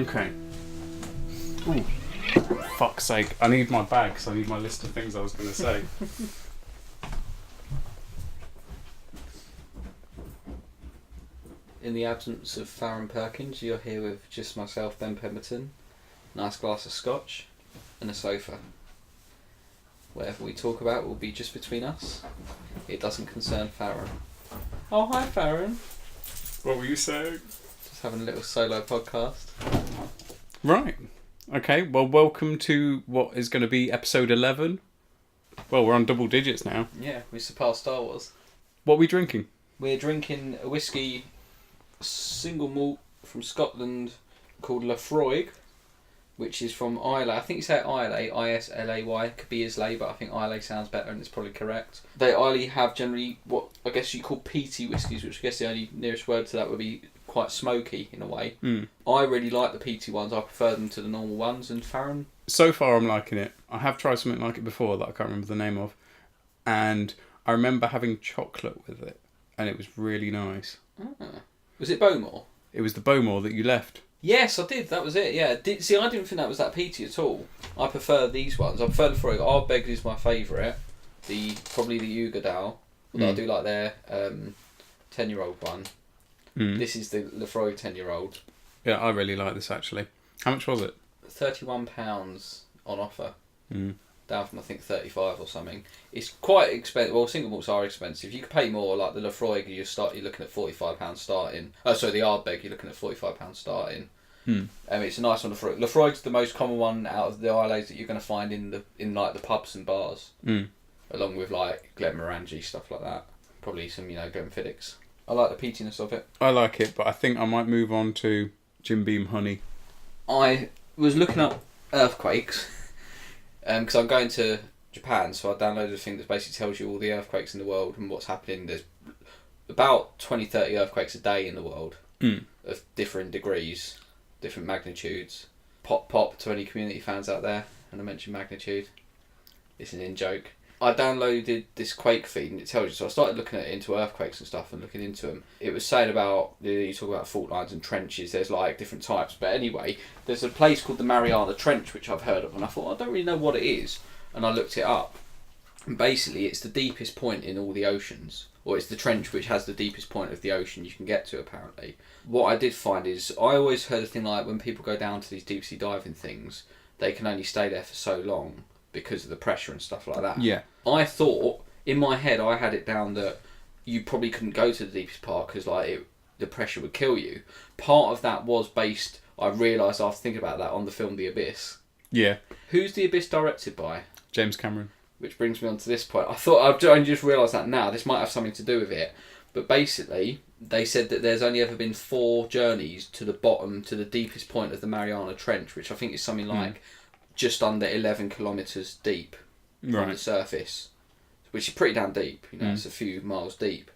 Okay. Ooh. Fuck's sake. I need my bag because I need my list of things I was going to say. In the absence of Farren Perkins, you're here with just myself, Ben Pemberton, nice glass of scotch, and a sofa. Whatever we talk about will be just between us. It doesn't concern Farren. Oh, hi Farren. What were you saying? Just having a little solo podcast. Right. Okay, well, welcome to what is going to be episode 11. Well, we're on double digits now. Yeah, we surpassed Star Wars. What are we drinking? We're drinking a whiskey single malt from Scotland called Lafroig, which is from Islay. I think you say Islay, I-S-L-A-Y. Could be Islay, but I think Islay sounds better and it's probably correct. They Islay have generally what I guess you call peaty whiskies, which I guess the only nearest word to that would be quite smoky in a way. I really like the peaty ones. I prefer them to the normal ones. And Farren? So far I'm liking it. I have tried something like it before that I can't remember the name of, and I remember having chocolate with it and it was really nice. Was it Bowmore? It was the Bowmore that you left. Yes, I did. That was it. Yeah. See, I didn't think that was that peaty at all. I prefer these ones. I prefer the Lafroig. Ardbeg is my favourite. Probably the Ugadal. Although I do like their 10-year-old one. This is the Lafroig 10-year-old. Yeah, I really like this actually. How much was it? £31 on offer. Down from I think 35 or something. It's quite expensive. Well, single malts are expensive. You could pay more. Like the Lafroig, you're looking at £45 starting. Oh, sorry, the Ardbeg, you're looking at £45 starting. It's a nice one. Lafroig's the most common one out of the Isleys that you're going to find in like the pubs and bars, along with like Glenmorangie, stuff like that. Probably some Glenfiddich. I like the peatiness of it. I like it, but I think I might move on to Jim Beam Honey. I was looking up earthquakes. Because I'm going to Japan, so I downloaded a thing that basically tells you all the earthquakes in the world and what's happening. There's about 20-30 earthquakes a day in the world of different degrees, different magnitudes. Pop to any community fans out there, and I mentioned magnitude. It's an in-joke. I downloaded this quake feed and it tells you, so I started looking into earthquakes and stuff and looking into them. It was saying about, you talk about fault lines and trenches, there's like different types, but anyway, there's a place called the Mariana Trench which I've heard of, and I thought, I don't really know what it is, and I looked it up. And basically it's the deepest point in all the oceans, or it's the trench which has the deepest point of the ocean you can get to apparently. What I did find is, I always heard a thing like when people go down to these deep sea diving things, they can only stay there for so long because of the pressure and stuff like that. Yeah. I thought, in my head, I had it down that you probably couldn't go to the deepest part because the pressure would kill you. Part of that was based, I realised after thinking about that, on the film The Abyss. Yeah. Who's The Abyss directed by? James Cameron. Which brings me on to this point. I thought, I've only just realised that now, this might have something to do with it. But basically, they said that there's only ever been 4 journeys to the bottom, to the deepest point of the Mariana Trench, which I think is something like just under 11 kilometres deep from the surface, which is pretty damn deep. It's a few miles deep.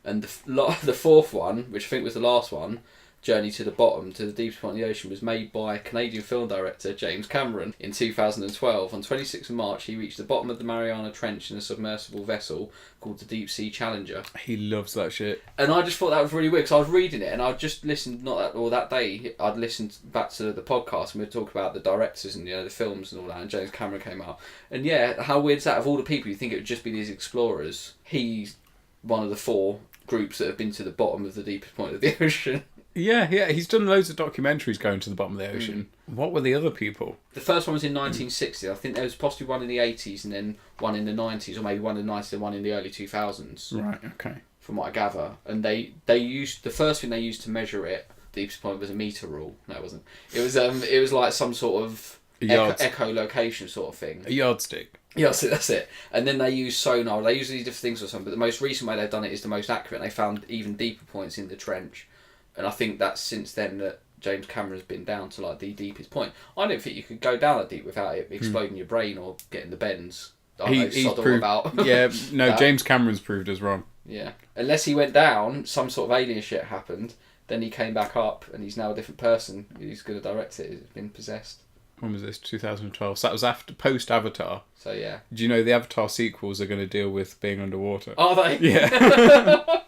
And the 4th one, which I think was the last one, Journey to the Bottom, to the deepest point of the ocean, was made by Canadian film director James Cameron in 2012. On 26th of March, he reached the bottom of the Mariana Trench in a submersible vessel called the Deep Sea Challenger. He loves that shit. And I just thought that was really weird, because I was reading it, and I'd just listened, that day, I'd listened back to the podcast, and we'd talk about the directors and the films and all that, and James Cameron came out. And yeah, how weird is that? Of all the people, you think it would just be these explorers. He's one of the 4 groups that have been to the bottom of the deepest point of the ocean. Yeah, he's done loads of documentaries going to the bottom of the ocean. What were the other people? The first one was in 1960. I think there was possibly one in the 80s and then one in the 90s, or maybe one in the 90s and one in the early 2000s. Right, okay. From what I gather. And they used, the first thing they used to measure it, the deepest point, was a meter rule. No, it wasn't. It was like some sort of echolocation sort of thing. A yardstick. Yeah, that's it. And then they use sonar. They use these different things or something, but the most recent way they've done it is the most accurate. They found even deeper points in the trench. And I think that's since then that James Cameron's been down to like the deepest point. I don't think you could go down that deep without it exploding your brain or getting the bends. He's proved, James Cameron's proved us wrong. Yeah. Unless he went down, some sort of alien shit happened, then he came back up and he's now a different person who's going to direct it. He's been possessed. When was this? 2012. So that was post Avatar. So yeah. Do you know the Avatar sequels are going to deal with being underwater? Are they? Yeah.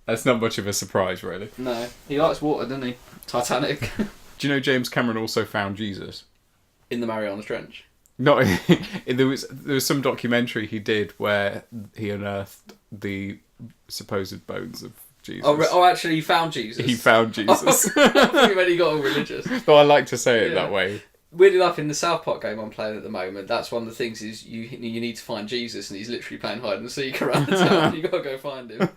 That's not much of a surprise, really. No. He likes water, doesn't he? Titanic. Do you know James Cameron also found Jesus? In the Mariana Trench. No, there was some documentary he did where he unearthed the supposed bones of Jesus. Oh, actually, he found Jesus. He found Jesus. When he got all religious. But I like to say it that way. Weirdly enough, in the South Park game I'm playing at the moment, that's one of the things is you need to find Jesus, and he's literally playing hide and seek around the town. You gotta go find him.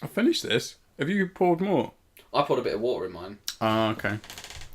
I finished this. Have you poured more? I poured a bit of water in mine. Oh, okay.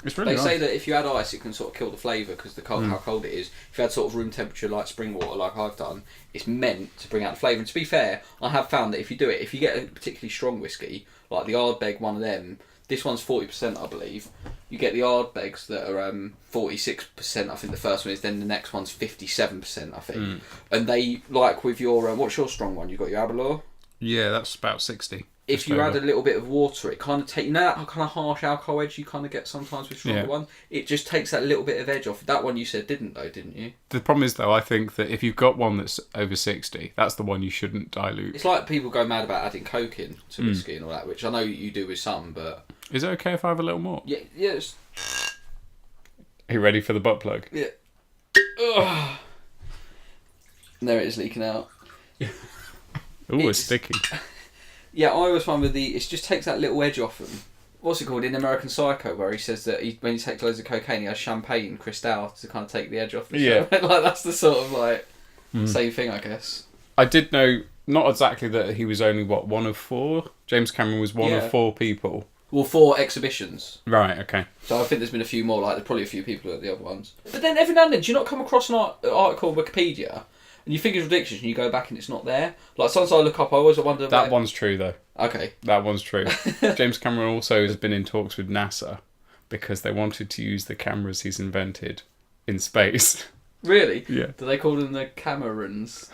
It's really nice. They say that if you add ice, it can sort of kill the flavour because how cold it is. If you had sort of room temperature like spring water, like I've done, it's meant to bring out the flavour. And to be fair, I have found that if you do it, if you get a particularly strong whiskey, like the Ardbeg, one of them, this one's 40%, I believe. You get the Ardbegs that are 46%. I think the first one is. Then the next one's 57%, I think. And they like with your what's your strong one? You got your Aberlour. Yeah, that's about 60. If you add a little bit of water, it kind of takes, you know that kind of harsh alcohol edge you kind of get sometimes with stronger ones? It just takes that little bit of edge off. That one you said didn't you? The problem is, though, I think that if you've got one that's over 60, that's the one you shouldn't dilute. It's like people go mad about adding coke in to whiskey and all that, which I know you do with some, but... Is it okay if I have a little more? Yeah, yes. Are you ready for the butt plug? Yeah. Ugh. There it is leaking out. Ooh, it's sticky. Yeah, I always find with it just takes that little edge off them. What's it called in American Psycho, where he says that when he takes loads of cocaine, he has champagne Cristal to kind of take the edge off the show. Like that's the sort of like same thing, I guess. I did know not exactly that he was only one of 4. James Cameron was one of 4 people. Well, 4 exhibitions. Right. Okay. So I think there's been a few more. Like there's probably a few people at the other ones. But then every now and then, do you not come across an article on Wikipedia? And you think it's ridiculous and you go back and it's not there. Like sometimes I look up, I always wonder... That one's true though. Okay. That one's true. James Cameron also has been in talks with NASA because they wanted to use the cameras he's invented in space. Really? Yeah. Do they call them the Camerons?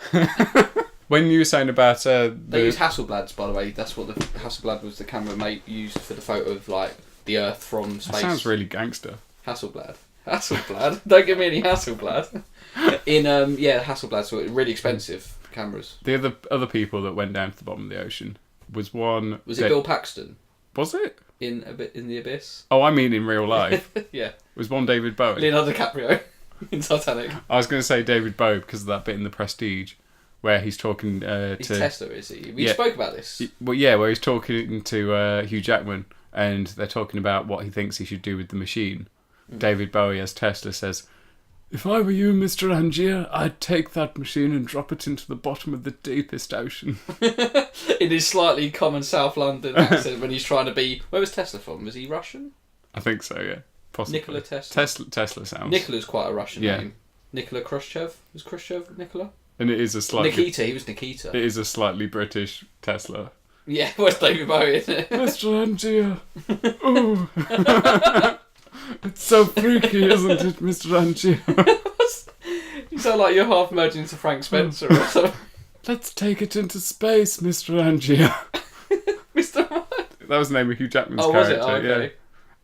When you were saying about... They use Hasselblads, by the way. That's what the Hasselblad was the camera mate used for the photo of like the Earth from space. That sounds really gangster. Hasselblad. Don't give me any Hasselblad. Hasselblads were really expensive cameras. The other people that went down to the bottom of the ocean was one... Was it Bill Paxton? Was it? In the Abyss? Oh, I mean in real life. Yeah. Was one David Bowie? Leonardo DiCaprio in Titanic. I was going to say David Bowie because of that bit in The Prestige where he's talking he's to... Tesla, is he? We spoke about this. Well, yeah, where he's talking to Hugh Jackman and they're talking about what he thinks he should do with the machine. David Bowie as Tesla says, "If I were you, Mr. Angier, I'd take that machine and drop it into the bottom of the deepest ocean." In his slightly common South London accent when he's trying to be... Where was Tesla from? Was he Russian? I think so, yeah. Possibly. Nikola Tesla. Tesla sounds... Nikola's quite a Russian name. Nikola Khrushchev? Was Khrushchev Nikola? And it is a slightly... Nikita, he was Nikita. It is a slightly British Tesla. Yeah, where's David Bowie, isn't it? Mr. Angier. Ooh. It's so freaky, isn't it, Mr. Angier? You sound like you're half merging into Frank Spencer or something. Let's take it into space, Mr. Angier. Mr. What? That was the name of Hugh Jackman's character. character. Was it? Oh, okay. Yeah.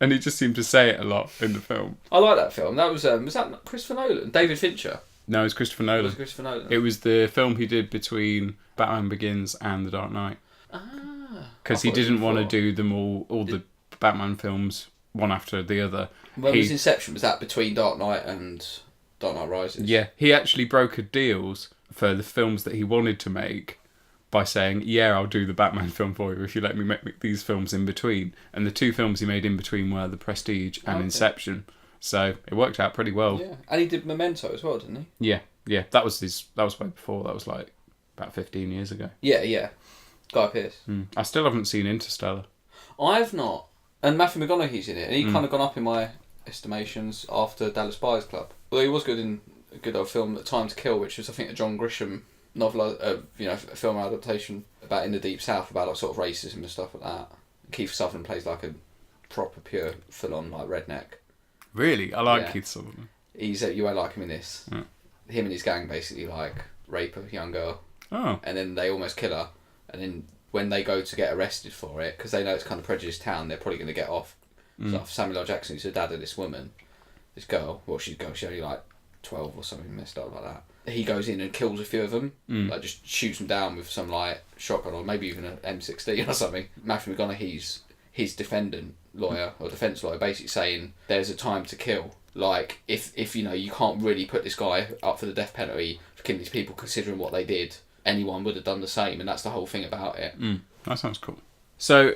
And he just seemed to say it a lot in the film. I like that film. That was that Christopher Nolan? David Fincher? No, it's Christopher Nolan. It was Christopher Nolan. It was the film he did between Batman Begins and The Dark Knight. Ah. Because he didn't want to do them all the Batman films one after the other. When was Inception? Was that between Dark Knight and Dark Knight Rises? Yeah, he actually brokered deals for the films that he wanted to make by saying, "Yeah, I'll do the Batman film for you if you let me make these films in between." And the 2 films he made in between were The Prestige and Inception. So it worked out pretty well. Yeah, and he did Memento as well, didn't he? Yeah. That was way before. That was like about 15 years ago. Yeah. Guy Pearce. I still haven't seen Interstellar. I've not. And Matthew McConaughey's in it, and he kind of gone up in my estimations after Dallas Buyers Club. Although he was good in a good old film, Time to Kill, which was I think a John Grisham novel, a film adaptation about in the Deep South about like sort of racism and stuff like that. Keith Sutherland plays like a proper pure full-on like redneck. Really, I like Keith Sutherland. He's you won't like him in this. Yeah. Him and his gang basically like rape a young girl. Oh. And then they almost kill her, and then when they go to get arrested for it, because they know it's kind of prejudiced town, they're probably going to get off. So Samuel L. Jackson, who's the dad of this woman, this girl, well, she's only like 12 or something messed up like that. He goes in and kills a few of them, like just shoots them down with some like shotgun or maybe even an M16 or something. Matthew McConaughey's his defendant lawyer or defence lawyer basically saying there's a time to kill. Like, if you know, you can't really put this guy up for the death penalty for killing these people, considering what they did, anyone would have done the same, and that's the whole thing about it. That sounds cool. So,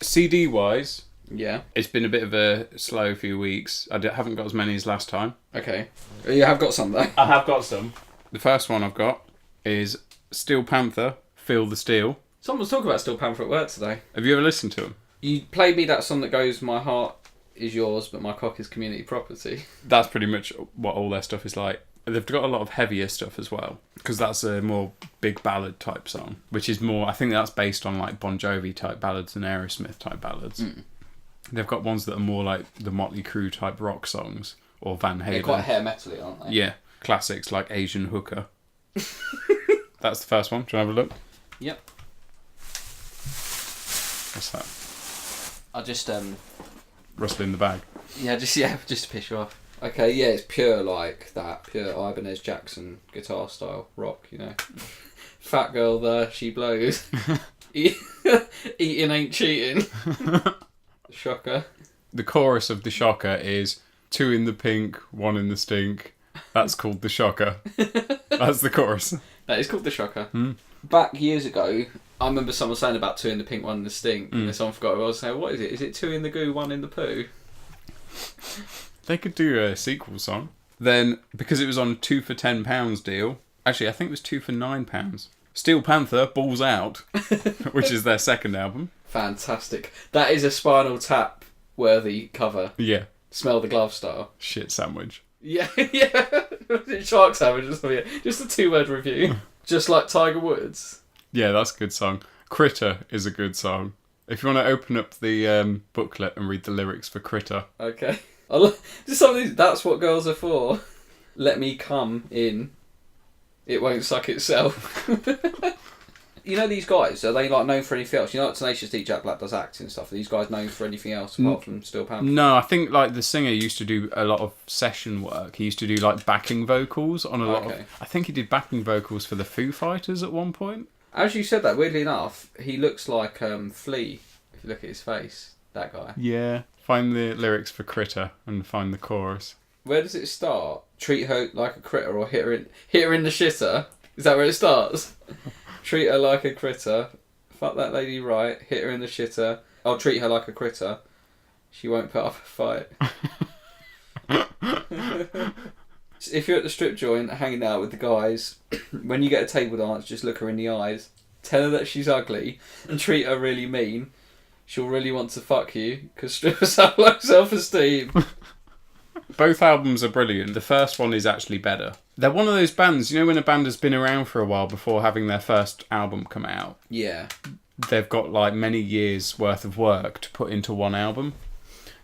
CD-wise, yeah, it's been a bit of a slow few weeks. I haven't got as many as last time. Okay. You have got some, though. I have got some. The first one I've got is Steel Panther, Feel the Steel. Someone's talking about Steel Panther at work today. Have you ever listened to them? You played me that song that goes, "My heart is yours, but my cock is community property." That's pretty much what all their stuff is like. They've got a lot of heavier stuff as well, because that's a more big ballad type song, which is more, I think that's based on like Bon Jovi type ballads and Aerosmith type ballads. They've got ones that are more like the Motley Crue type rock songs, or Van Halen. They're quite hair metal-y, aren't they? Yeah, classics like Asian Hooker. That's the first one. Do you want to have a look? Yep. What's that? I just Rustle in the bag. Yeah, just to piss you off. Okay, yeah, it's pure like that, pure Ibanez Jackson guitar style rock, you know. Fat girl there, she blows. Eating ain't cheating. Shocker. The chorus of the Shocker is 2 in the pink, 1 in the stink. That's called the Shocker. That's the chorus. That is called the Shocker. Back years ago, I remember someone saying about 2 in the pink, 1 in the stink, and then someone forgot what I was saying. What is it? Is it 2 in the goo, 1 in the poo? They could do a sequel song. Then, because it was on 2 for £10 deal, actually I think it was 2 for £9. Steel Panther, Balls Out, which is their second album. Fantastic. That is a Spinal Tap worthy cover. Yeah. Smell the glove style. Shit sandwich. Yeah, yeah. Shark sandwich or something. Just a 2-word review. Just like Tiger Woods. Yeah, that's a good song. Critter is a good song. If you want to open up the booklet and read the lyrics for Critter. Okay. Just some of these, that's what girls are for. Let me come in. It won't suck itself. You know these guys, are they like known for anything else? You know like Tenacious D, Jack Black does acting and stuff. Are these guys known for anything else apart from Steel Panther? No, I think like the singer used to do a lot of session work. He used to do like backing vocals on a lot of... I think he did backing vocals for the Foo Fighters at one point. As you said that, weirdly enough, he looks like Flea, if you look at his face, that guy. Yeah. Find the lyrics for Critter and find the chorus. Where does it start? Treat her like a critter or hit her in the shitter? Is that where it starts? Treat her like a critter. Fuck that lady right. Hit her in the shitter. I'll treat her like a critter. She won't put up a fight. If you're at the strip joint hanging out with the guys, when you get a table dance, just look her in the eyes. Tell her that she's ugly and treat her really mean. She'll really want to fuck you because strippers have low self-esteem. Both albums are brilliant. The first one is actually better. They're one of those bands, you know when a band has been around for a while before having their first album come out? Yeah. They've got like many years worth of work to put into one album.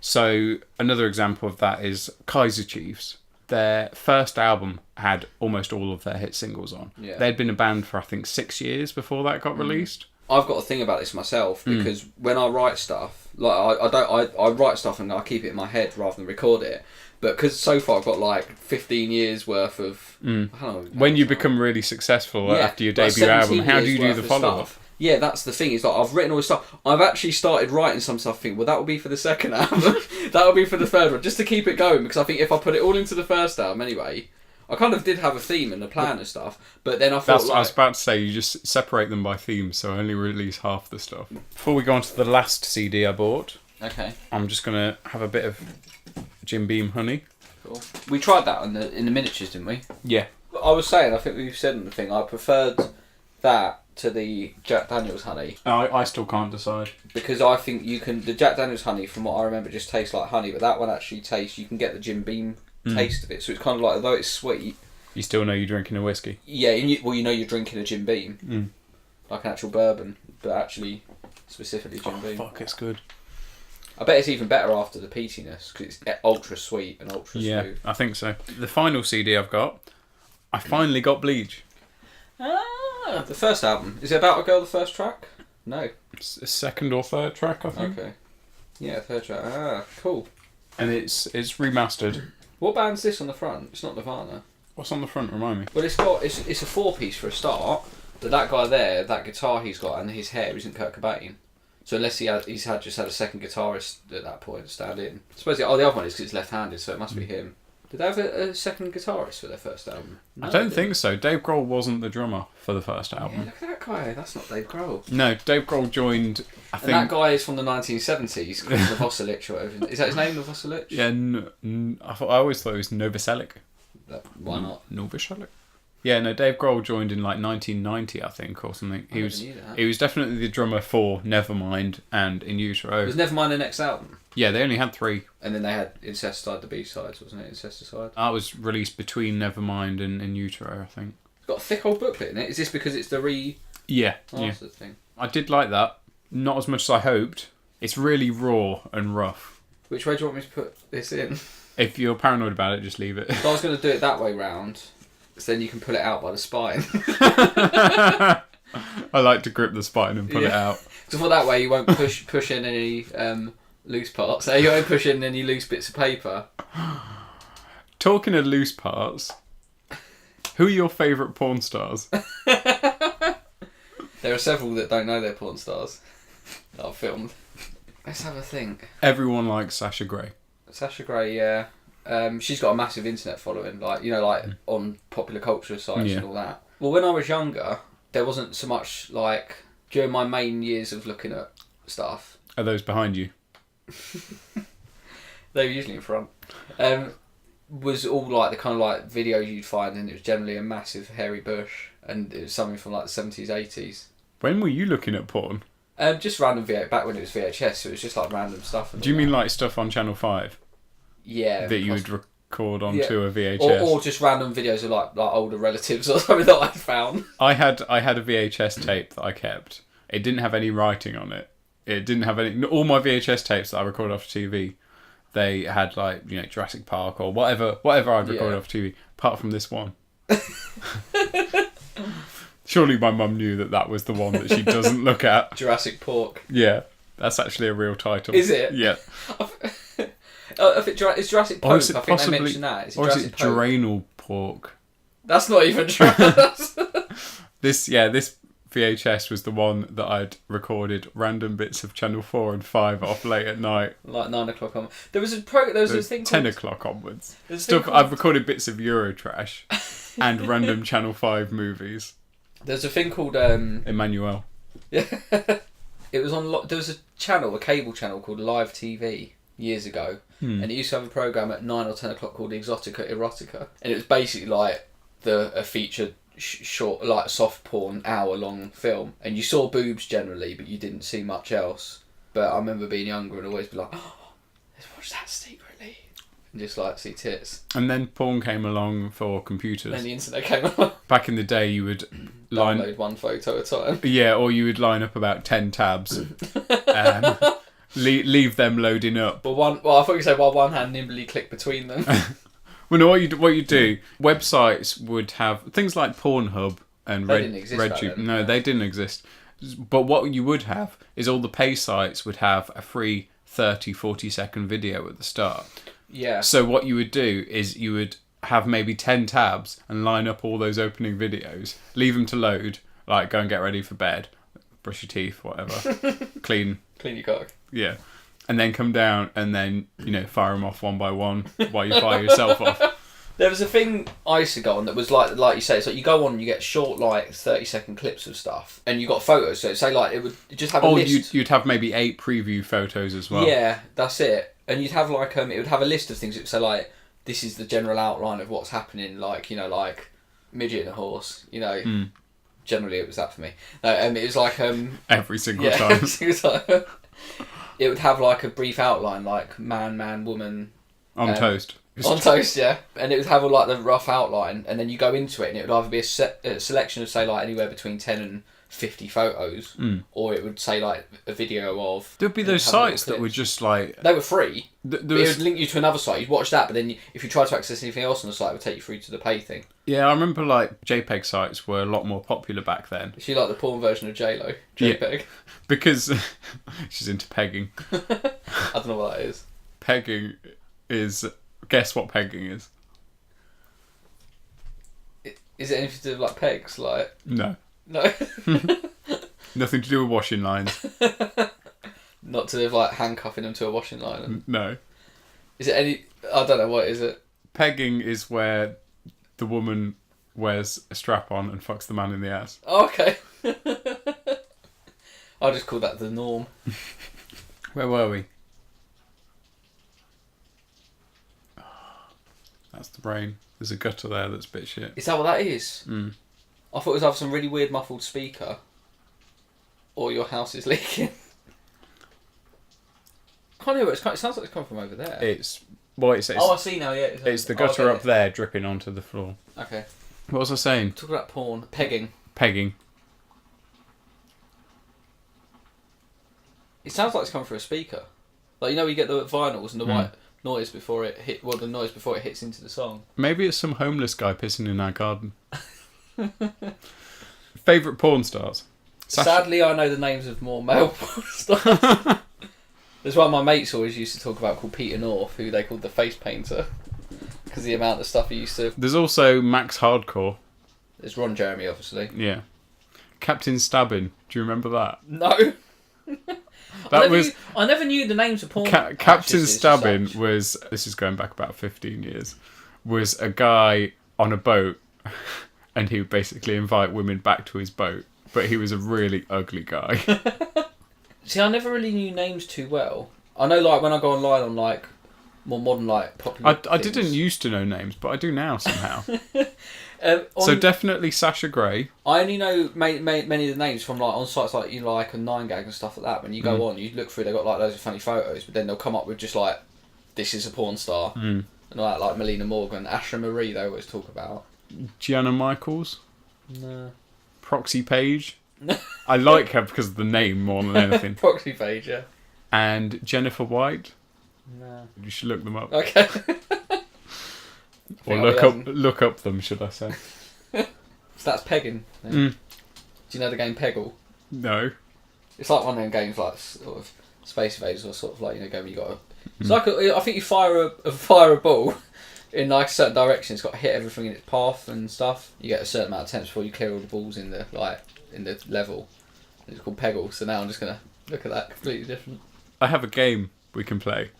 So another example of that is Kaiser Chiefs. Their first album had almost all of their hit singles on. Yeah. They'd been a band for I think 6 years before that got released. I've got a thing about this myself because when I write stuff, like I write stuff and I keep it in my head rather than record it. But because so far I've got like 15 years worth of... I don't know, when you become really successful after your debut album, how do you do the follow-up? Yeah, that's the thing. Is like I've written all this stuff. I've actually started writing some stuff. Well, that will be for the second album. That will be for the third one, just to keep it going. Because I think if I put it all into the first album anyway, I kind of did have a theme and a plan and stuff. But then I thought, I was about to say, you just separate them by theme, so I only release half the stuff. Before we go on to the last CD I bought, I'm just gonna have a bit of Jim Beam Honey. Cool. We tried that in the miniatures, didn't we? Yeah. I was saying, I think we've said in the thing, I preferred that to the Jack Daniel's honey. I still can't decide. Because I think the Jack Daniel's honey, from what I remember, just tastes like honey, but that one actually tastes, you can get the Jim Beam taste of it, so it's kind of like, although it's sweet... You still know you're drinking a whiskey. Yeah, you know you're drinking a Jim Beam. Like an actual bourbon, but actually, specifically Jim Beam. Fuck, it's good. I bet it's even better after the peatiness, because it's ultra sweet and ultra smooth. Yeah, I think so. The final CD I've got, I finally got Bleach. Ah, the first album. Is it about a girl, the first track? No. It's the second or third track, I think. Okay. Yeah, third track. Ah, cool. And it's remastered. What band's this on the front? It's not Nirvana. What's on the front? Remind me. Well, it's a 4-piece for a start, but that guy there, that guitar he's got and his hair isn't Kurt Cobain. So unless he's just had a second guitarist at that point stand in. I suppose the other one is because it's left-handed, so it must be him. Did they have a second guitarist for their first album? No, I don't think so. Dave Grohl wasn't the drummer for the first album. Yeah, look at that guy. That's not Dave Grohl. No, Dave Grohl joined, I think... And that guy is from the 1970s, called Novoselic or whatever. Is that his name, Novoselic? Yeah, I always thought it was Novoselic. Why not? Novoselic? Yeah, no, Dave Grohl joined in like 1990, I think, or something. He was definitely the drummer for Nevermind and In Utero. Was Nevermind the next album? Yeah, they only had 3. And then they had Incesticide, the B-sides, wasn't it? Incesticide? That was released between Nevermind and In Utero, I think. It's got a thick old booklet in it. Is this because it's the yeah. thing? I did like that. Not as much as I hoped. It's really raw and rough. Which way do you want me to put this in? If you're paranoid about it, just leave it. So I was going to do it that way round, so then you can pull it out by the spine. I like to grip the spine and pull it out. So for that way you won't push in any loose parts. So you won't push in any loose bits of paper. Talking of loose parts, who are your favourite porn stars? There are several that don't know they're porn stars that I've filmed. Let's have a think. Everyone likes Sasha Grey. Sasha Grey, yeah. She's got a massive internet following, like on popular culture sites and all that. Well, when I was younger, there wasn't so much like during my main years of looking at stuff. Are those behind you? They were usually in front. Was all like the kind of like videos you'd find, and it was generally a massive hairy bush, and it was something from like the 70s, 80s. When were you looking at porn? Just random back when it was VHS, so it was just like random stuff. Do you mean like stuff on Channel 5? Yeah. That you would record onto a VHS? Or just random videos of like older relatives or something that I found. I had a VHS tape that I kept. It didn't have any writing on it. It didn't have any... All my VHS tapes that I recorded off TV, they had like, Jurassic Park or whatever I'd recorded off TV, apart from this one. Surely my mum knew that was the one that she doesn't look at. Jurassic Pork. Yeah, that's actually a real title. Is it? Yeah. It's Jurassic Pope. I think they mentioned that. Or is it Geranal Pork? That's not even true. This VHS was the one that I'd recorded random bits of Channel 4 and 5 off late at night. Like 9 o'clock on. There was a thing 10 o'clock onwards. I've recorded bits of Eurotrash and random Channel 5 movies. There's a thing called Emmanuel. Yeah. It was on. There was a cable channel called Live TV years ago, and it used to have a program at 9 or 10 o'clock called Exotica Erotica, and it was basically like a featured short, like soft porn, hour-long film, and you saw boobs generally, but you didn't see much else. But I remember being younger and always be like, "Oh, let's watch that secretly," and just like see tits. And then porn came along for computers. And the internet came along. Back in the day, you would download one photo at a time. Yeah, or you would line up about 10 tabs. Leave them loading up. I thought you said while one hand nimbly click between them. Well, no, what you do, websites would have things like Pornhub and RedTube. No, they didn't exist. But what you would have is all the pay sites would have a free 30, 40-second video at the start. Yeah. So what you would do is you would have maybe 10 tabs and line up all those opening videos, leave them to load, like go and get ready for bed, brush your teeth, whatever, clean your cock. Yeah. And then come down and then, fire them off one by one while you fire yourself off. There was a thing I used to go on that was like you say, it's like you go on and you get short, like 30-second clips of stuff, and you got photos. So say like it would just have a list. You'd have maybe 8 preview photos as well. Yeah, that's it. And you'd have like it would have a list of things. It would say like, this is the general outline of what's happening. Like like midget and a horse. Generally it was that for me. No, it was like every single time. Every single time. It would have like a brief outline, like man, woman. On toast. On toast, yeah. And it would have like the rough outline, and then you go into it, and it would either be a selection of, say, like anywhere between 10 and 50 photos, or it would say like a video of... There'd be those sites that were just like... They were free. It would link you to another site. You'd watch that, but then if you tried to access anything else on the site, it would take you through to the pay thing. Yeah, I remember like JPEG sites were a lot more popular back then. Is she like the porn version of J-Lo? JPEG? Yeah, because she's into pegging. I don't know what that is. Pegging is... Guess what pegging is? Is it anything to do with like pegs? Like No. No. Nothing to do with washing lines. Not to live like handcuffing them to a washing line. And... No. Is it any? I don't know. What is it? Pegging is where the woman wears a strap on and fucks the man in the ass. Oh, okay. I'll just call that the norm. Where were we? That's the brain. There's a gutter there that's a bit shit. Is that what that is? Mm. I thought it was either some really weird muffled speaker, or your house is leaking. Can't hear where it sounds like it's coming from over there. It's I see now. Yeah, it's the gutter up there dripping onto the floor. Okay. What was I saying? Talk about porn, pegging. Pegging. It sounds like it's coming through a speaker. Like, you know, you get the vinyls and the white noise before it hit. Well, the noise before it hits into the song. Maybe it's some homeless guy pissing in our garden. Favourite porn stars? Sadly, I know the names of more male porn stars. There's one my mates always used to talk about called Peter North, who they called the face painter, because the amount of stuff he used to... There's also Max Hardcore. There's Ron Jeremy, obviously. Yeah. Captain Stabbing. Do you remember that? No. I never knew the names of porn. Captain Stabbing was... This is going back about 15 years. Was a guy on a boat, and he would basically invite women back to his boat. But he was a really ugly guy. See, I never really knew names too well. I know, like, when I go online on, like, more modern, like, popular I didn't used to know names, but I do now somehow. So definitely Sasha Grey. I only know many of the names from, like, on sites like, you know, like a 9gag and stuff like that. When you go on, you look through, they've got, like, loads of funny photos, but then they'll come up with just, like, this is a porn star. And all that, like Melina Morgan. Asha Marie, they always talk about. Gianna Michaels. No. Proxy Page. I like her because of the name more than anything. Proxy Page, yeah. And Jennifer White. No. You should look them up. Okay. Or look up them, should I say? So that's pegging. Yeah. Do you know the game Peggle? No. It's like one of them games, like sort of Space Invaders, or sort of like, you know, game where you got. It's like I think you fire a ball in like a certain direction. It's got to hit everything in its path and stuff. You get a certain amount of attempts before you clear all the balls in the level. It's called Peggle. So now I'm just gonna look at that completely different. I have a game we can play.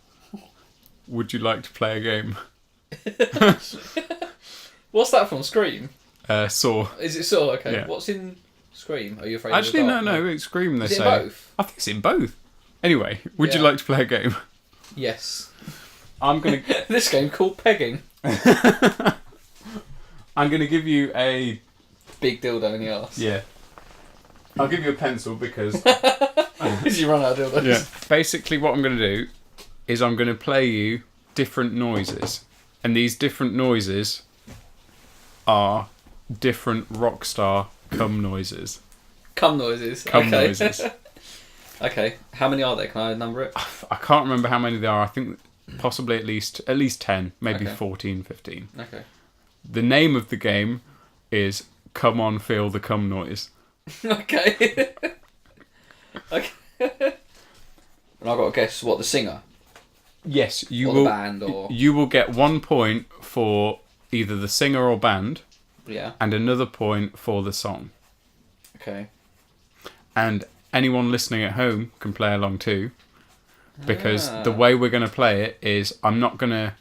Would you like to play a game? What's that from? Scream? Saw. Is it Saw? Okay. Yeah. What's in Scream? Are you afraid Actually, of the dark? no, it's Scream, they Is it say. in both? I think it's in both. Anyway, would you like to play a game? Yes. I'm going to... This game called Pegging. I'm going to give you a... Big dildo in the arse. Yeah. I'll give you a pencil because... Because you run out of dildos. Yeah. Basically what I'm going to do is I'm going to play you different noises. And these different noises are different rock star cum noises. Cum noises. Cum noises. Okay. How many are there? Can I number it? I can't remember how many there are. I think possibly at least 10, maybe 14, 15. Okay. The name of the game is Come On Feel the Cum Noise. Okay. Okay. And I've got to guess what the singer. Yes, you or will. The band or... You will get 1 point for either the singer or band. Yeah. And another point for the song. Okay. And anyone listening at home can play along too. Because the way we're going to play it is I'm not going to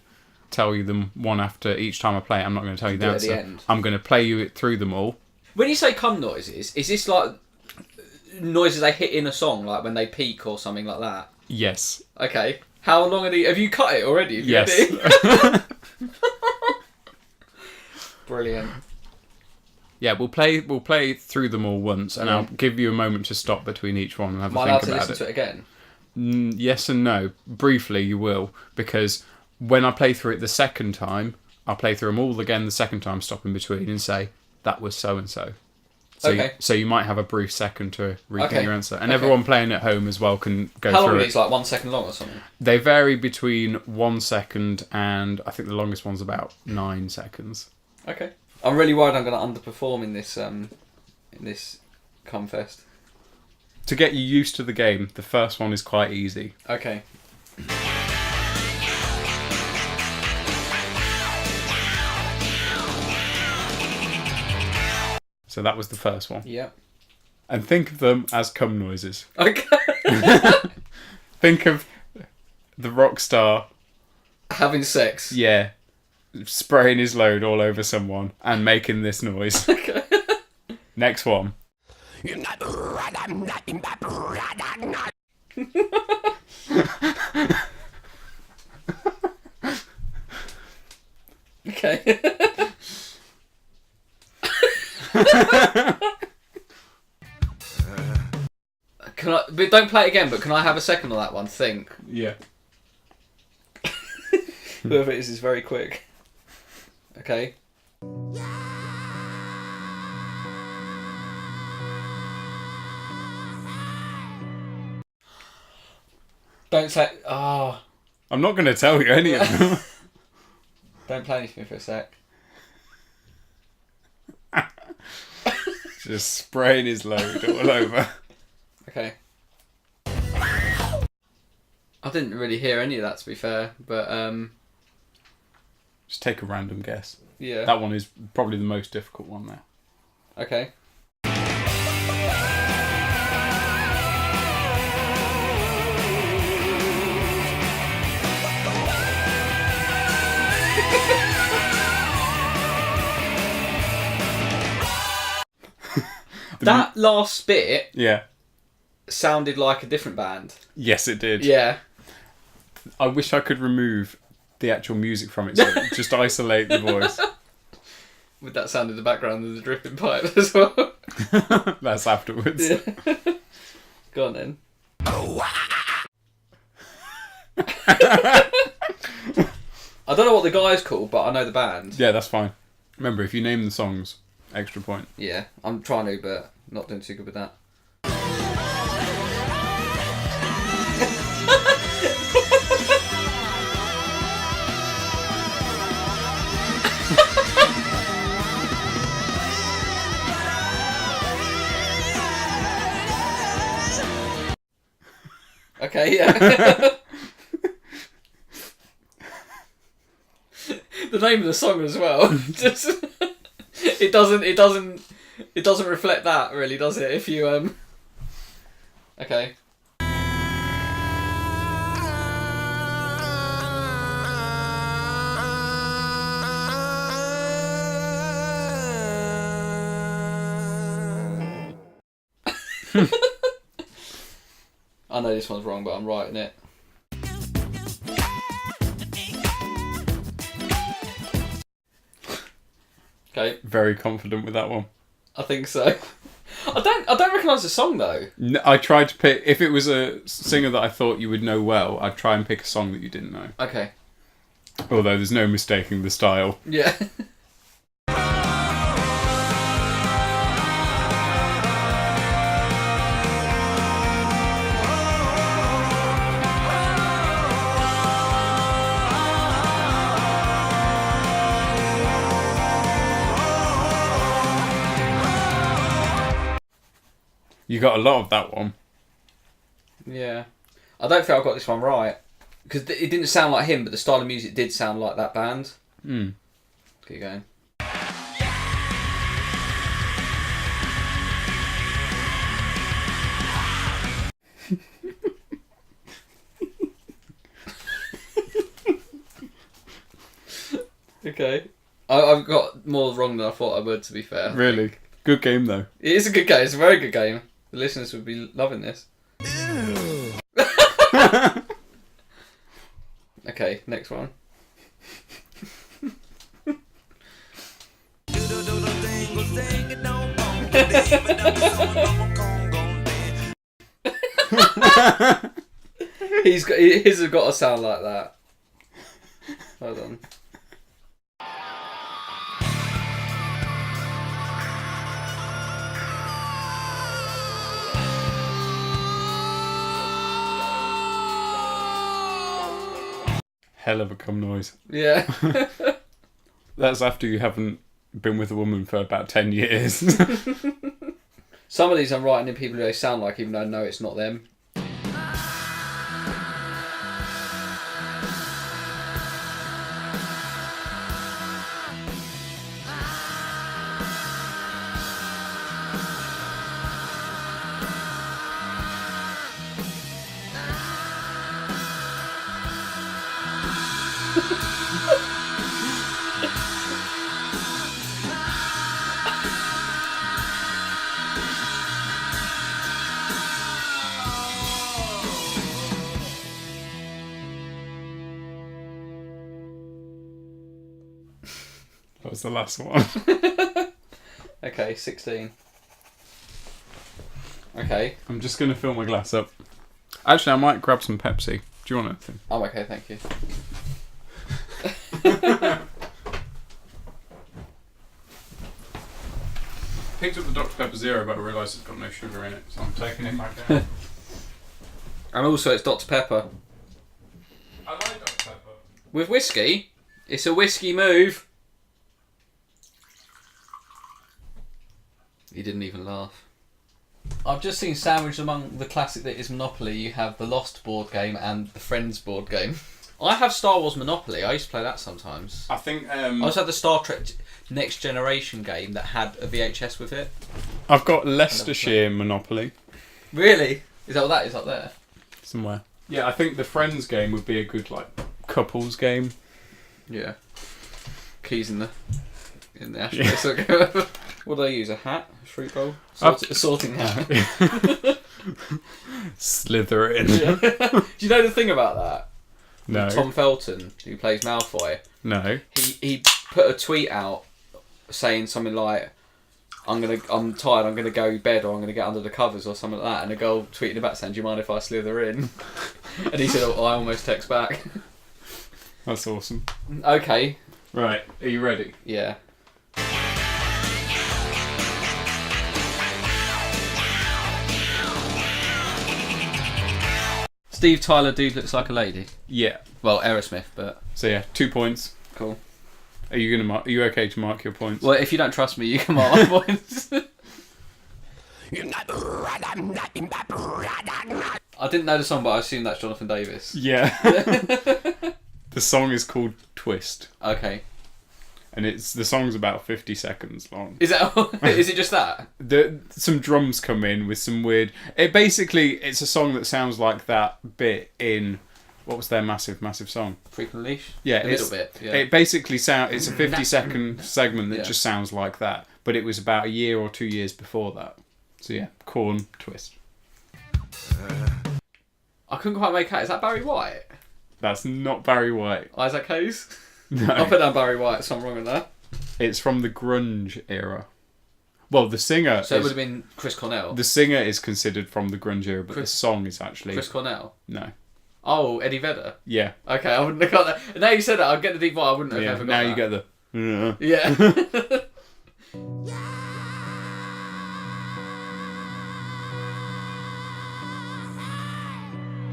tell you them one after each time I play it. I'm not going to tell you the answer. At the end. I'm going to play you it through them all. When you say cum noises, is this like noises they hit in a song, like when they peak or something like that? Yes. Okay. How long are have you cut it already? Yes. Brilliant. Yeah, we'll play through them all once, and I'll give you a moment to stop between each one and have a Am I think allowed to about listen to it again? Yes and no. Briefly, you will, because when I play through it the second time, I'll play through them all again the second time, stop in between, and say that was so and so. Okay. So you might have a brief second to rethink your answer, and Okay. everyone playing at home as well can go How through long are it. these? Like 1 second long or something? They vary between 1 second and I think the longest one's about 9 seconds. Okay. I'm really worried I'm going to underperform in this Cumfest. To get you used to the game, the first one is quite easy. Okay. So that was the first one. Yep. And think of them as cum noises. Okay. Think of the rock star. Having sex. Yeah. Spraying his load all over someone and making this noise. Okay. Next one. Okay. Can I? But don't play it again. But can I have a second on that one? Think. Yeah. Whoever it is very quick. Okay. Don't say. Oh. I'm not going to tell you any of them. Don't play anything for a sec. Just spraying his load all over. Okay. I didn't really hear any of that, to be fair, but Just take a random guess. yeah. That one is probably the most difficult one there. Okay. That last bit Yeah. sounded like a different band. Yes, it did. Yeah. I wish I could remove the actual music from it, so just isolate the voice. With that sound in the background of the dripping pipe as well. That's afterwards. Yeah. Go on then. I don't know what the guy's called, but I know the band. Yeah, that's fine. Remember, if you name the songs, extra point. Yeah, I'm trying to, but not doing too good with that. Okay, yeah. The name of the song as well. Just it doesn't reflect that really, does it? If you Okay. I know this one's wrong, but I'm writing it. Okay. Very confident with that one. I think so. I don't recognise the song though. No, I tried to pick... If it was a singer that I thought you would know well, I'd try and pick a song that you didn't know. Okay. Although there's no mistaking the style. Yeah. You got a lot of that one. Yeah. I don't think I got this one right. Because it didn't sound like him, but the style of music did sound like that band. Hmm. Keep going. Okay. I've got more wrong than I thought I would, to be fair. Really? Good game, though. It is a good game. It's a very good game. The listeners would be loving this. Okay, next one. His have got to sound like that. Hold on. Hell of a cum noise. Yeah. That's after you haven't been with a woman for about 10 years. Some of these I'm writing in people who they sound like, even though I know it's not them. That was the last one. Okay, 16. Okay. I'm just going to fill my glass up. Actually, I might grab some Pepsi. Do you want anything? Oh, okay, thank you. Picked up the Dr Pepper Zero, but I realised it's got no sugar in it, so I'm taking it back down. And also, it's Dr Pepper. I like Dr Pepper. With whiskey? It's a whiskey move. He didn't even laugh. I've just seen sandwiched among the classic that is Monopoly, you have the Lost board game and the Friends board game. I have Star Wars Monopoly. I used to play that sometimes. I think... I also had the Star Trek Next Generation game that had a VHS with it. I've got Leicestershire Monopoly. Really? Is that what that is up there? Somewhere. Yeah, I think the Friends game would be a good, like, couples game. Yeah. Keys in the ashtray. So what do I use? A hat? A fruit bowl? A sorting hat? Slytherin. Yeah. Do you know the thing about that? No. Tom Felton, who plays Malfoy. No. He put a tweet out saying something like, I'm tired, I'm gonna go to bed, or I'm gonna get under the covers, or something like that. And a girl tweeting about saying, do you mind if I slither in? And he said, oh, I almost text back. That's awesome. Okay. Right, are you ready? Yeah. Steve Tyler, Dude Looks Like a Lady. Yeah. Well, Aerosmith, but... So yeah, 2 points. Cool. Are you gonna Are you okay to mark your points? Well, if you don't trust me, you can mark my points. I didn't know the song, but I assume that's Jonathan Davis. Yeah. The song is called Twist. Okay. And the song's about 50 seconds long. Is it just that? Some drums come in with some weird... It's a song that sounds like that bit in... What was their massive song? Freak on a Leash? Yeah. A little bit, yeah. It basically it's a 50-second segment that Yeah. just sounds like that. But it was about a year or 2 years before that. So yeah, Korn, Twist. I couldn't quite make out. Is that Barry White? That's not Barry White. Isaac Hayes? No. I'll put down Barry White, so I'm wrong on that. It's from the grunge era. Well, the singer... So it would have been Chris Cornell. The singer is considered from the grunge era, but the song is actually... Chris Cornell? No. Oh, Eddie Vedder? Yeah. Okay, I wouldn't have got that. Now you said that, I'd get the deep vibe, I wouldn't have ever got now that. you get the... Yeah.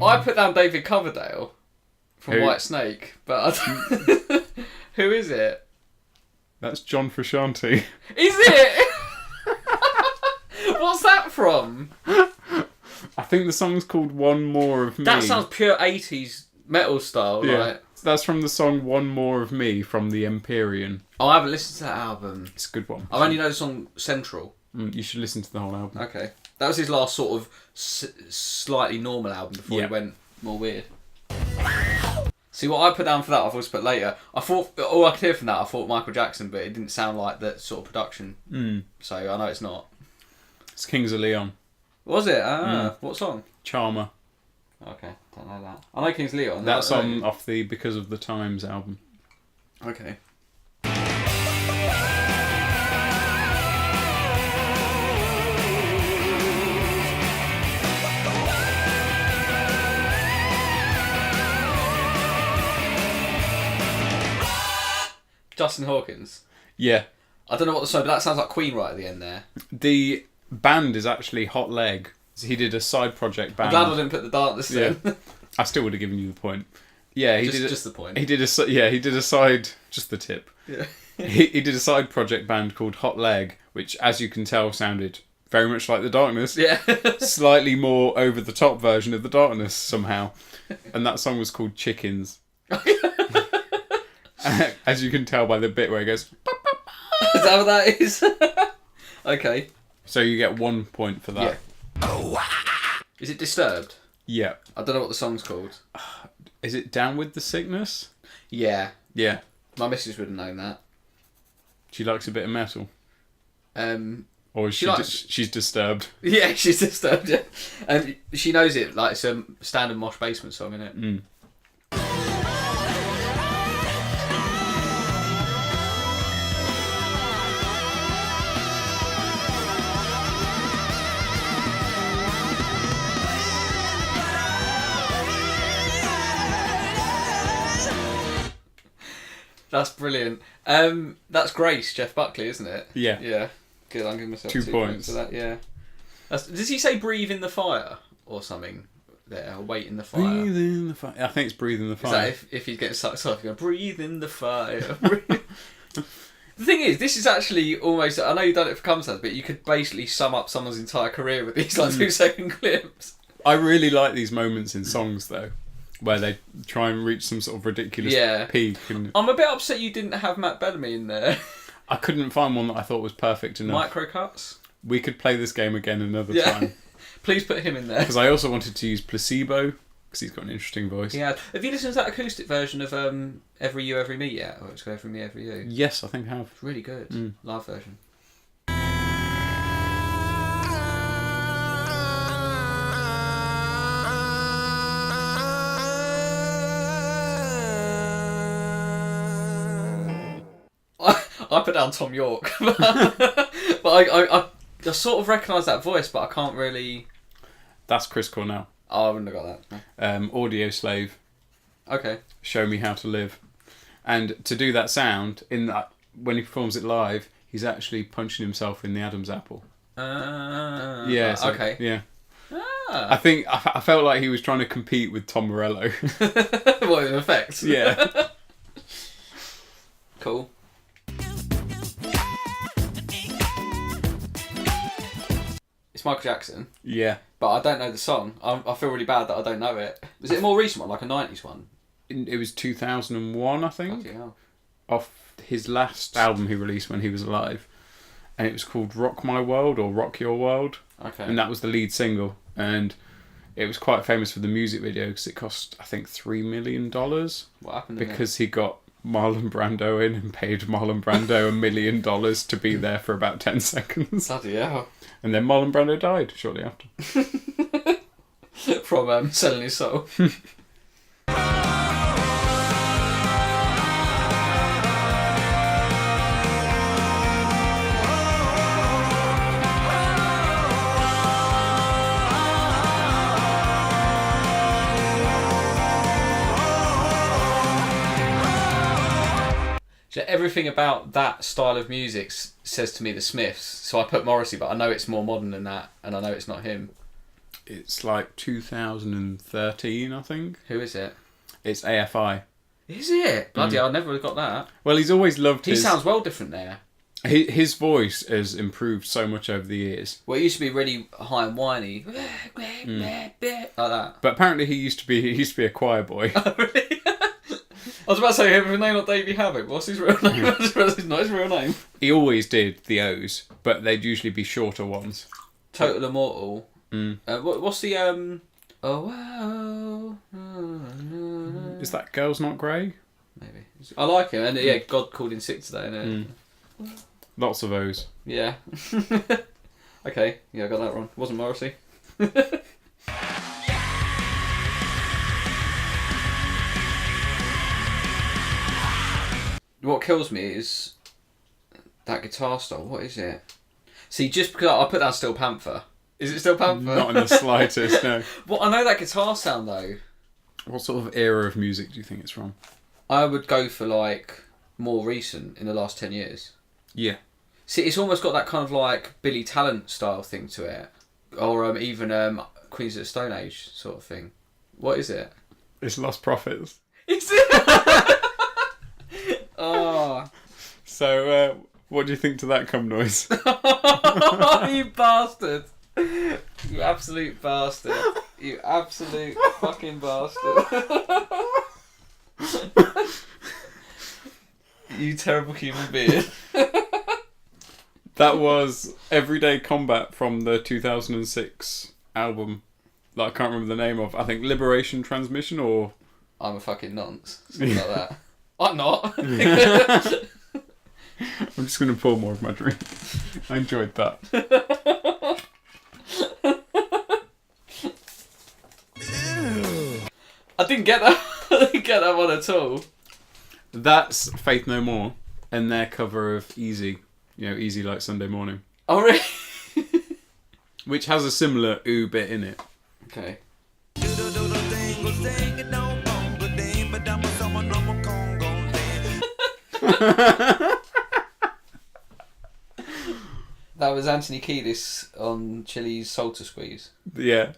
I put down David Coverdale from Who? White Snake, but who is it? That's John Frusciante. Is it? What's that from? I think the song's called One More of Me. That sounds pure 80s metal style, Yeah. right? That's from the song One More of Me from the Empyrean. Oh, I haven't listened to that album. It's a good one. I only know the song Central. You should listen to the whole album. Okay. That was his last sort of slightly normal album before he went more weird. See, what I put down for that, I've always put later. I thought, all I could hear from that, I thought Michael Jackson, but it didn't sound like that sort of production. So I know it's not. It's Kings of Leon. Was it? What song? Charmer. Okay, don't know that. I know King's Leon. That's off the Because of the Times album. Okay. Justin Hawkins. Yeah. I don't know what the song, but that sounds like Queen right at the end there. The band is actually Hot Leg. He did a side project band. I'm glad I didn't put the dance in. Yeah. I still would have given you the point. Yeah, he did just the point. He did a side, just the tip. Yeah. he did a side project band called Hot Leg, which, as you can tell, sounded very much like The Darkness. Yeah. Slightly more over the top version of The Darkness somehow, and that song was called Chickens. As you can tell by the bit where it goes. Is that what that is? Okay. So you get 1 point for that. Yeah. Is it Disturbed? Yeah. I don't know what the song's called. Is it Down with the Sickness? Yeah. Yeah. My missus would have known that. She likes a bit of metal. Or is she's disturbed. Yeah, she's disturbed. Yeah. She knows it. Like, it's a standard Mosh Basement song, isn't it? Mm. That's brilliant. That's Grace, Jeff Buckley, isn't it? Yeah. Yeah. Good, I'm giving myself 2 points for that, yeah. Does he say breathe in the fire or something there? Or wait in the fire? Breathe in the fire. I think it's breathe in the fire. Is that if he's getting sucked off, you go, breathe in the fire. The thing is, this is actually almost, I know you've done it for Cum Sounds, but you could basically sum up someone's entire career with these like 2-second clips. I really like these moments in songs though, where they try and reach some sort of ridiculous peak. And I'm a bit upset you didn't have Matt Bellamy in there. I couldn't find one that I thought was perfect enough. Micro cuts? We could play this game again another time. Please put him in there. Because I also wanted to use Placebo, because he's got an interesting voice. Yeah. Have you listened to that acoustic version of Every You, Every Me yet? Or it's called Every Me, Every You? Yes, I think I have. It's really good. Live version. I put down Tom York, but I sort of recognise that voice, but I can't really. That's Chris Cornell. Oh, I wouldn't have got that. No. Audio Slave. Okay. Show Me How to Live, and to do that sound in that when he performs it live, he's actually punching himself in the Adam's apple. Yeah. So, okay. Yeah. I think I felt like he was trying to compete with Tom Morello. What, in effect? Yeah. Cool. It's Michael Jackson. Yeah. But I don't know the song. I feel really bad that I don't know it. Was it a more recent one, like a 90s one? It was 2001, I think. Bloody hell. Off his last album he released when he was alive. And it was called Rock My World or Rock Your World. Okay. And that was the lead single. And it was quite famous for the music video because it cost, I think, $3 million. What happened? Because he got Marlon Brando in and paid Marlon Brando $1 million to be there for about 10 seconds. Bloody hell. And then Marlon Brando died shortly after. From selling his soul. Everything about that style of music says to me the Smiths, so I put Morrissey, but I know it's more modern than that, and I know it's not him. It's like 2013, I think. Who is it? It's AFI. Is it? Bloody hell, I never would have got that. Well, he's always loved He sounds well different there. His voice has improved so much over the years. Well, it used to be really high and whiny. Like that. But apparently he used to be a choir boy. Really? I was about to say, his name not Davey Havoc. What's his real name? It's not his real name. He always did the O's, but they'd usually be shorter ones. Total Immortal. Mm. What's the Oh wow. Is that Girls Not Grey? Maybe. I like it, and yeah, God Called in Sick today, innit? Lots of O's. Yeah. Okay, yeah, I got that wrong. It wasn't Morrissey. What kills me is that guitar style. What is it? See, just because I put down Steel Panther. Is it Steel Panther? Not in the slightest, no. Well, I know that guitar sound though. What sort of era of music do you think it's from? I would go for like more recent in the last 10 years. Yeah. See, it's almost got that kind of like Billy Talent style thing to it. Or even Queens of the Stone Age sort of thing. What is it? It's Lost Prophets. Is it? Oh. So, what do you think to that Cum Noise? You bastard. You absolute bastard. You absolute fucking bastard. You terrible human being. That was Everyday Combat from the 2006 album that I can't remember the name of. I think Liberation Transmission or... I'm a fucking nonce. Something like that. I'm not. I'm just going to pour more of my drink. I enjoyed that. I didn't get that. I didn't get that one at all. That's Faith No More and their cover of Easy. Easy Like Sunday Morning. Oh, really? Which has a similar ooh bit in it. Okay. That was Anthony Kiedis on Chili's Soul to Squeeze. Yeah.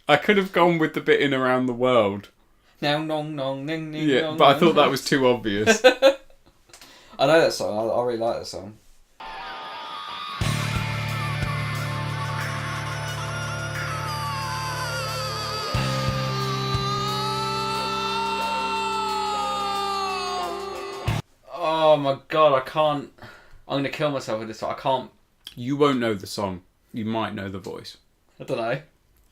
I could have gone with the bit in Around the World. Now, nong, nong, ning, ning, Yeah, nong, but I nong. thought that was too obvious. I know that song. I really like that song. Oh my god, I can't. I'm gonna kill myself with this one. I can't. You won't know the song. You might know the voice. I don't know.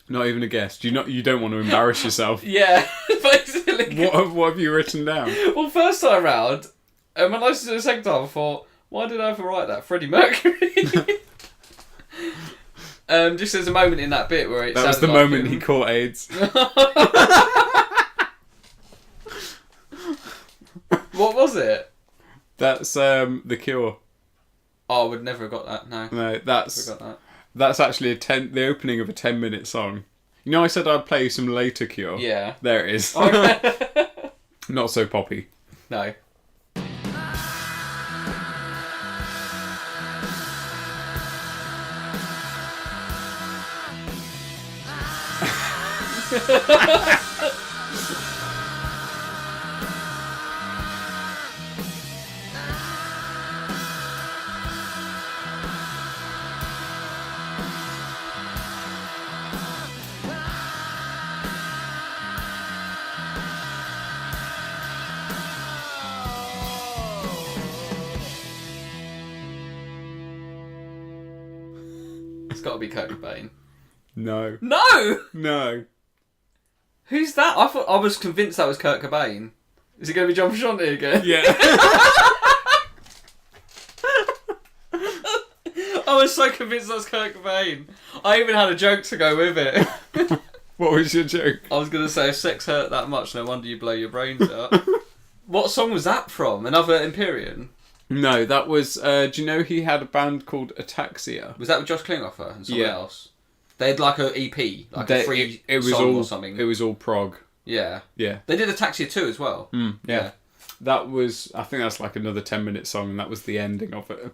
Not even a guess. You don't want to embarrass yourself. Yeah, basically. What have you written down? Well, first time round, and when I listened to it the second time, I thought, why did I ever write that? Freddie Mercury. Just there's a moment in that bit where it. That was the like moment him. he caught AIDS. What was it? That's The Cure. Oh, I would never have got that. No. No, that's Never got that. that's actually the opening of a 10-minute song. I said I'd play you some later Cure. Yeah. There it is. Okay. Not so poppy. No. It's got to be Kurt Cobain. No. No! Who's that? I was convinced that was Kurt Cobain. Is it going to be John Frusciante again? Yeah. I was so convinced that was Kurt Cobain. I even had a joke to go with it. What was your joke? I was going to say, if sex hurt that much, no wonder you blow your brains out. What song was that from? Another Empyrean? No, that was... do you know he had a band called Ataxia? Was that with Josh Klinghoffer and someone Yeah. else? They had like an EP, like a free it was song all, or something. It was all prog. Yeah. Yeah. They did Ataxia 2 as well. Yeah. That was... I think that's like another 10-minute song, and that was the ending of it.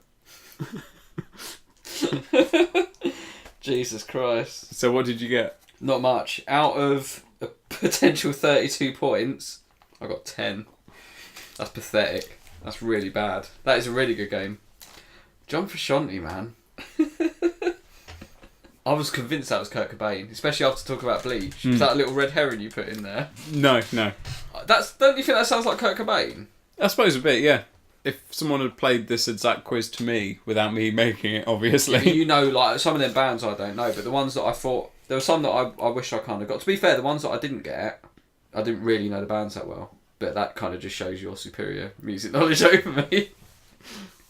Jesus Christ. So what did you get? Not much. Out of a potential 32 points, I got 10. That's pathetic. That's really bad. That is a really good game. John Frusciante, man. I was convinced that was Kurt Cobain, especially after talking about Bleach. Is that a little red herring you put in there? No. Don't you think that sounds like Kurt Cobain? I suppose a bit, yeah. If someone had played this exact quiz to me without me making it, obviously. You know, like, some of them bands I don't know, but the ones that I thought... There were some that I wish I kind of got. To be fair, the ones that I didn't get, I didn't really know the bands that well. But that kind of just shows your superior music knowledge over me.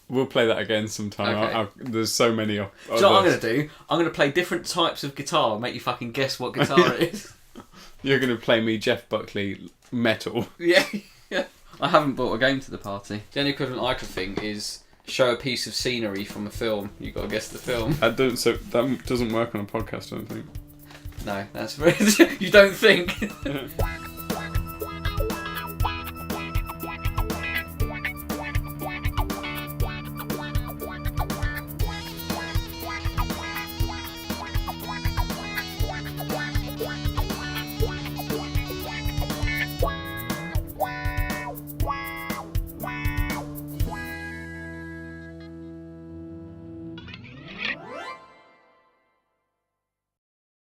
We'll play that again sometime. Okay. There's so many of Do you know what I'm going to do? I'm going to play different types of guitar and make you fucking guess what guitar it is. You're going to play me Jeff Buckley metal. Yeah. I haven't brought a game to the party. The only equivalent I could think is show a piece of scenery from a film. You got to guess the film. That doesn't work on a podcast, I don't think. No, that's very... You don't think.